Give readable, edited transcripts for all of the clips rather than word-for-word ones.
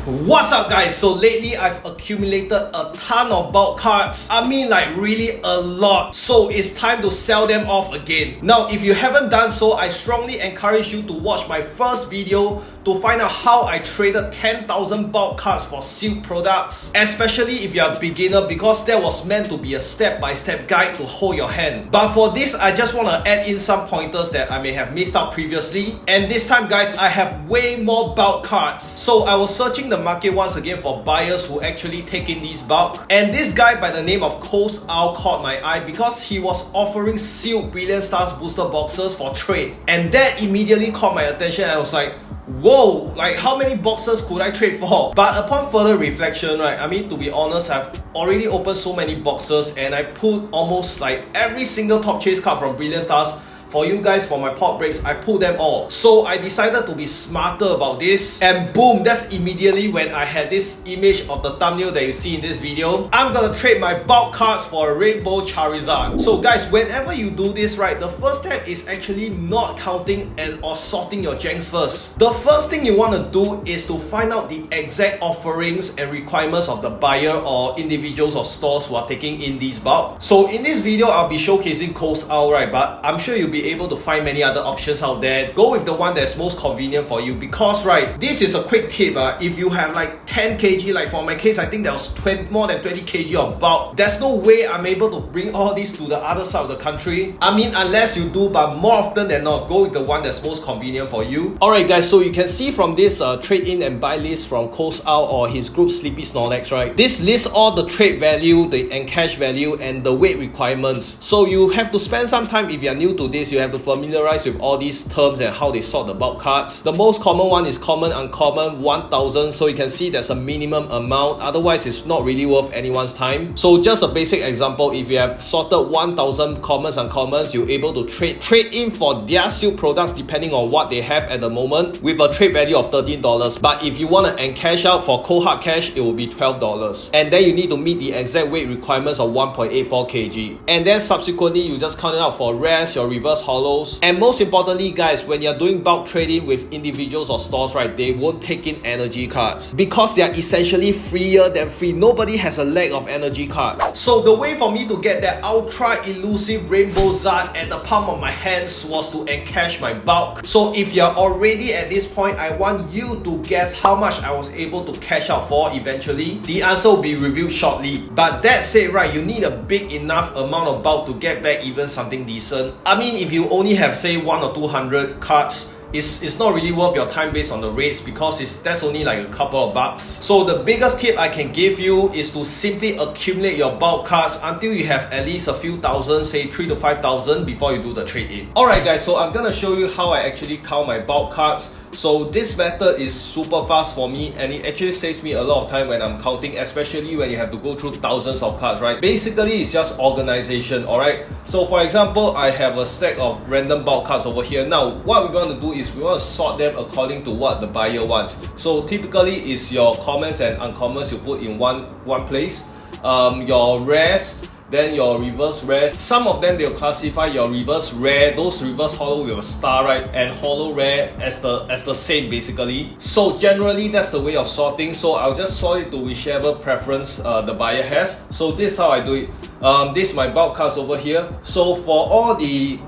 What's up guys? So lately I've accumulated a ton of bulk cards. I mean like really a lot. So it's time to sell them off again. Now if you haven't done so, I strongly encourage you to watch my first video to find out how I traded 10,000 bulk cards for sealed products. Especially if you're a beginner, because that was meant to be a step-by-step guide to hold your hand. But for this, I just want to add in some pointers that I may have missed out previously. And this time guys, I have way more bulk cards. So I was searching the market once again for buyers who actually take in these bulk, and this guy by the name of Coast Owl caught my eye because he was offering sealed Brilliant Stars booster boxes for trade, and that immediately caught my attention. And I was like, whoa, like how many boxes could I trade for? But upon further reflection, right, I mean, to be honest, I've already opened so many boxes and I put almost like every single top chase card from Brilliant Stars for you guys. For my pop breaks, I pulled them all. So I decided to be smarter about this, and boom, that's immediately when I had this image of the thumbnail that you see in this video. I'm gonna trade my bulk cards for a Rainbow Charizard. So guys, whenever you do this, right, the first step is actually not counting or sorting your janks first. The first thing you want to do is to find out the exact offerings and requirements of the buyer or individuals or stores who are taking in these bulk. So in this video, I'll be showcasing Coast Owl, right, but I'm sure you'll be able to find many other options out there. Go with the one that's most convenient for you, because right, this is a quick tip. If you have like 10 kg, like for my case, I think there was more than 20 kg of bulk, there's no way I'm able to bring all these to the other side of the country. I mean, unless you do, but more often than not, go with the one that's most convenient for you. Alright guys, so you can see from this trade in and buy list from Coast Owl or his group Sleepy Snorlax, right, this lists all the trade value, the encash value, and the weight requirements. So you have to spend some time. If you're new to this, you have to familiarize with all these terms and how they sort the bulk cards. The most common one is common, uncommon, 1000. So you can see there's a minimum amount, otherwise it's not really worth anyone's time. So just a basic example, if you have sorted 1000 commons, uncommons, you're able to trade in for their sealed products depending on what they have at the moment, with a trade value of $13. But if you want to encash out for cold hard cash, it will be $12. And then you need to meet the exact weight requirements of 1.84 kg. And then subsequently, you just count it out for rares, your reverse hollows. And most importantly guys, when you're doing bulk trading with individuals or stores, right, they won't take in energy cards because they are essentially freer than free. Nobody has a lack of energy cards. So the way for me to get that ultra elusive Rainbow Zard at the palm of my hands was to encash my bulk. So if you're already at this point, I want you to guess how much I was able to cash out for eventually. The answer will be revealed shortly. But that said, right, you need a big enough amount of bulk to get back even something decent. I mean, if you only have say 100 or 200 cards, it's not really worth your time based on the rates, because that's only like a couple of bucks. So the biggest tip I can give you is to simply accumulate your bulk cards until you have at least a few thousand, say 3,000 to 5,000, before you do the trade in. Alright guys, so I'm gonna show you how I actually count my bulk cards. So this method is super fast for me, and it actually saves me a lot of time when I'm counting, especially when you have to go through thousands of cards, right? Basically, it's just organization, alright? So for example, I have a stack of random bulk cards over here. Now, what we want to do is we want to sort them according to what the buyer wants. So typically, it's your commons and uncommons you put in one place. Your rares, then your reverse rares. Some of them, they'll classify your reverse rare, those reverse hollow with a star, right, and hollow rare as the same basically. So generally that's the way of sorting. So I'll just sort it to whichever preference the buyer has. So this is how I do it. This is my bulk cards over here. So for all the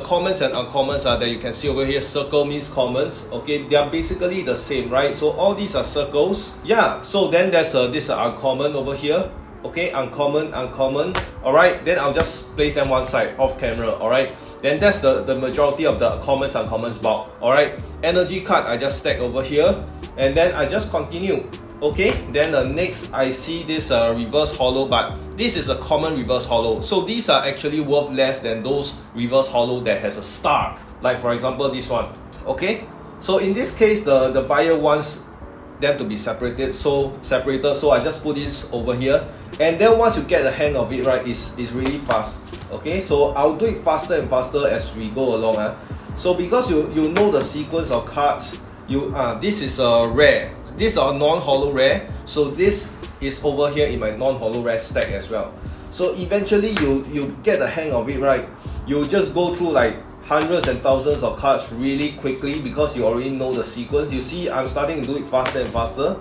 commons and uncommons that you can see over here, circle means commons, okay, they are basically the same, right? So all these are circles, yeah. So then there's this uncommon over here. Okay, uncommon, alright, then I'll just place them one side off camera, alright. Then that's the majority of the commons, uncommons bulk, alright. Energy card I just stack over here, and then I just continue. Okay, then the next I see this reverse hollow, but this is a common reverse hollow. So these are actually worth less than those reverse hollow that has a star, like for example this one. Okay, so in this case the buyer wants them to be separated, so I just put this over here. And then once you get the hang of it, right, it's really fast. Okay, so I'll do it faster and faster as we go along. So because you know the sequence of cards, this is a rare, this is a non-hollow rare, so this is over here in my non-hollow rare stack as well. So eventually you get the hang of it, right? You just go through like hundreds and thousands of cards really quickly because you already know the sequence. You see, I'm starting to do it faster and faster.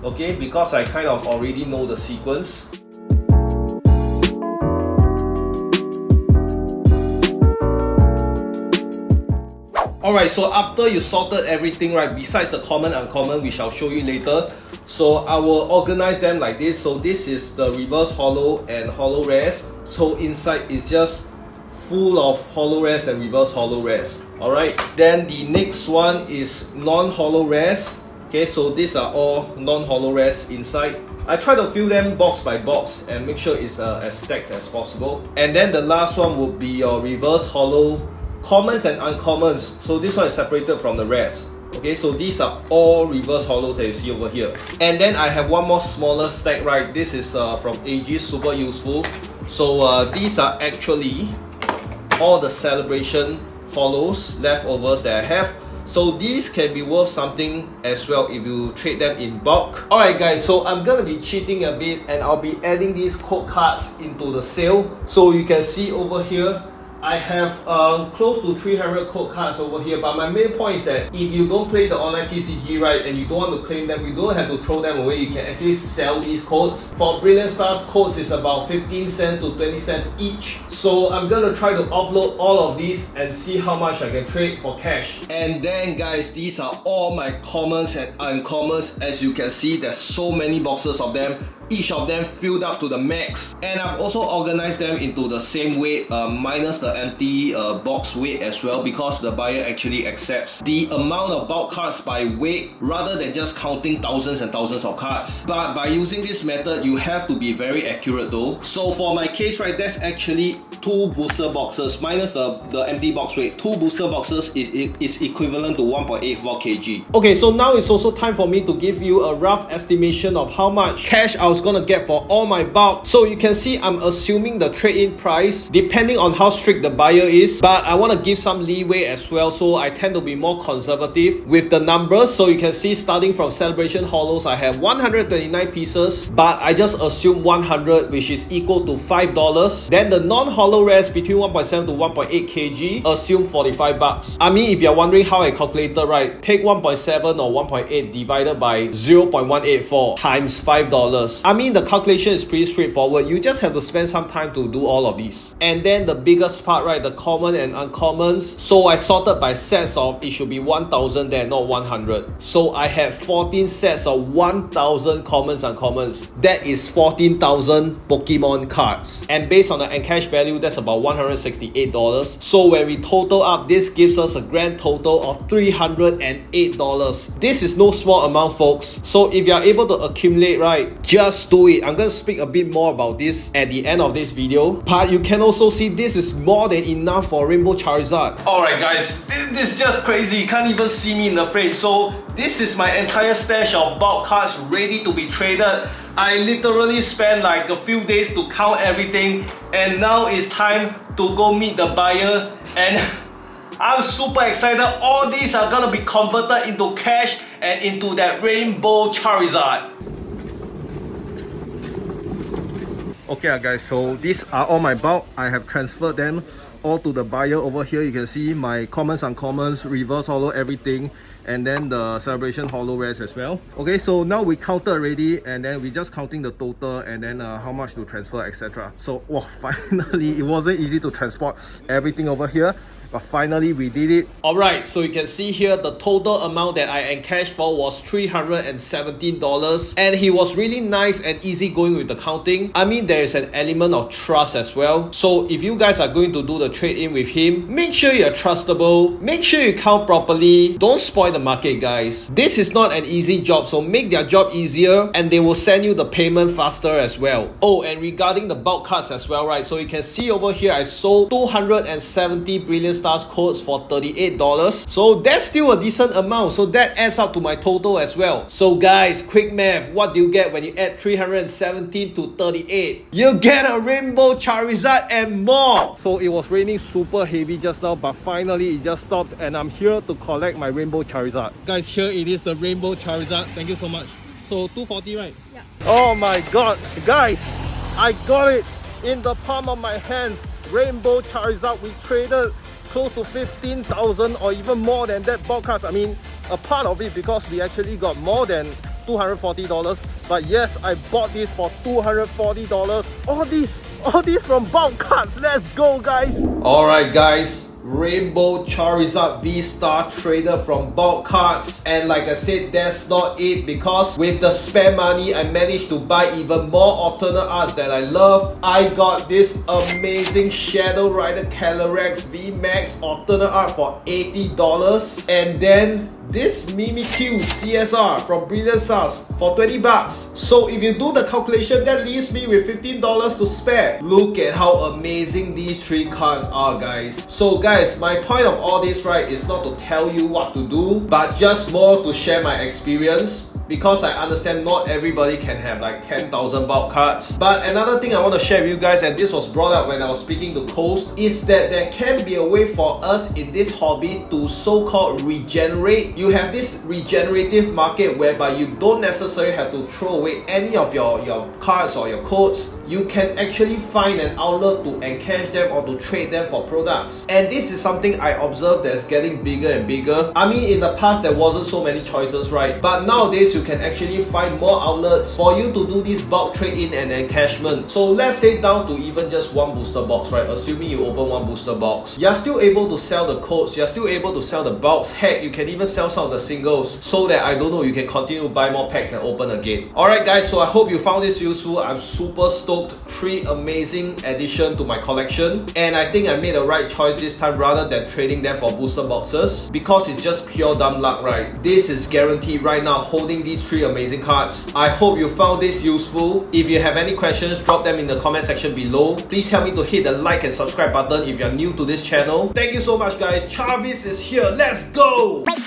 okay, because I kind of already know the sequence. Alright, so after you sorted everything, right, besides the common, uncommon, which I'll show you later, so I will organize them like this. So this is the reverse holo and holo rares. So inside is just full of holo rares and reverse holo rares. Alright, then the next one is non-holo rares. Okay, so these are all non-holo rares inside. I try to fill them box by box and make sure it's as stacked as possible. And then the last one would be your reverse holo commons and uncommons. So this one is separated from the rest. Okay, so these are all reverse holos that you see over here. And then I have one more smaller stack, right? This is from AG, super useful. So these are actually all the celebration holos leftovers that I have. So these can be worth something as well if you trade them in bulk. Alright guys, so I'm gonna be cheating a bit and I'll be adding these code cards into the sale. So you can see over here, I have close to 300 code cards over here, but my main point is that if you don't play the online TCG, right, and you don't want to claim them, you don't have to throw them away, you can actually sell these codes. For Brilliant Stars, codes is about 15 cents to 20 cents each. So I'm gonna try to offload all of these and see how much I can trade for cash. And then guys, these are all my commons and uncommons. As you can see, there's so many boxes of them. Each of them filled up to the max, and I've also organized them into the same weight, minus the empty box weight as well, because the buyer actually accepts the amount of bulk cards by weight rather than just counting thousands and thousands of cards. But by using this method, you have to be very accurate though. So for my case, right, that's actually 2 booster boxes minus the empty box weight. 2 booster boxes is equivalent to 1.84 kg. Okay, so now it's also time for me to give you a rough estimation of how much cash I was gonna get for all my bulk. So you can see I'm assuming the trade-in price depending on how strict the buyer is, but I want to give some leeway as well, so I tend to be more conservative with the numbers. So you can see starting from celebration holos, I have 129 pieces, but I just assume 100, which is equal to $5. Then the non-holo rares between 1.7 to 1.8 kg, assume 45 bucks. I mean, if you're wondering how I calculated, right, take 1.7 or 1.8 divided by 0.184 times $5. I mean, the calculation is pretty straightforward. You just have to spend some time to do all of these. And then the biggest part, right, the common and uncommons. So I sorted by sets of, it should be 1000 there, not 100. So I have 14 sets of 1000 commons and uncommons. That is 14,000 Pokemon cards. And based on the encash value, that's about $168. So when we total up, this gives us a grand total of $308. This is no small amount, folks. So if you're able to accumulate, right, just do it. I'm going to speak a bit more about this at the end of this video, but you can also see this is more than enough for Rainbow Charizard. Alright guys, this is just crazy. You can't even see me in the frame. So this is my entire stash of bulk cards ready to be traded. I literally spent like a few days to count everything, and now it's time to go meet the buyer, and I'm super excited. All these are gonna be converted into cash and into that Rainbow Charizard. Okay guys, so these are all my bulk. I have transferred them all to the buyer over here. You can see my commons, uncommons, reverse holo, everything, and then the celebration holo rares as well. Okay, so now we counted already, and then we just counting the total and then how much to transfer, etc. So wow, finally, it wasn't easy to transport everything over here, but finally we did it. Alright, so you can see here the total amount that I encashed for was $317, and he was really nice and easy going with the counting. I mean, there is an element of trust as well. So if you guys are going to do the trade-in with him, make sure you're trustable, make sure you count properly, don't spoil the market, guys. This is not an easy job, so make their job easier and they will send you the payment faster as well. Oh, and regarding the bulk cards as well, right, so you can see over here I sold 270 Brilliant Stars codes for $38. So that's still a decent amount, so that adds up to my total as well. So guys, quick math, what do you get when you add 317 to 38? You get a Rainbow Charizard and more. So it was raining super heavy just now, but finally it just stopped, and I'm here to collect my Rainbow Charizard. Guys, here it is, the Rainbow Charizard. Thank you so much. So 240, right? Yeah. Oh my god, guys, I got it in the palm of my hands. Rainbow Charizard. We traded close to 15,000 or even more than that bulk cards. I mean, a part of it, because we actually got more than $240. But yes, I bought this for $240. All these from bulk cards. Let's go, guys. Alright guys, Rainbow Charizard V-Star Trader from bulk cards. And like I said, that's not it, because with the spare money I managed to buy even more alternate arts that I love. I got this amazing Shadow Rider Calyrex VMAX alternate art for $80, and then this Mimikyu CSR from Brilliant Stars for 20 bucks. So if you do the calculation, that leaves me with $15 to spare. Look at how amazing these three cards are, guys. So guys, my point of all this, right, is not to tell you what to do, but just more to share my experience, because I understand not everybody can have like 10,000 bulk cards. But another thing I want to share with you guys, and this was brought up when I was speaking to Coast, is that there can be a way for us in this hobby to so-called regenerate. You have this regenerative market whereby you don't necessarily have to throw away any of your cards or your codes. You can actually find an outlet to encash them or to trade them for products. And this is something I observed that's getting bigger and bigger. I mean, in the past there wasn't so many choices, right? But nowadays you can actually find more outlets for you to do this bulk trade-in and encashment. So let's say down to even just one booster box, right? Assuming you open one booster box, you're still able to sell the codes, you're still able to sell the bulks. Heck, you can even sell some of the singles, so that, I don't know, you can continue to buy more packs and open again. Alright guys, so I hope you found this useful. I'm super stoked. 3 amazing additions to my collection, and I think I made the right choice this time rather than trading them for booster boxes, because it's just pure dumb luck, right? This is guaranteed right now, holding these 3 amazing cards. I hope you found this useful. If you have any questions, drop them in the comment section below. Please help me to hit the like and subscribe button if you're new to this channel. Thank you so much guys. Chavis is here. Let's go! Wait,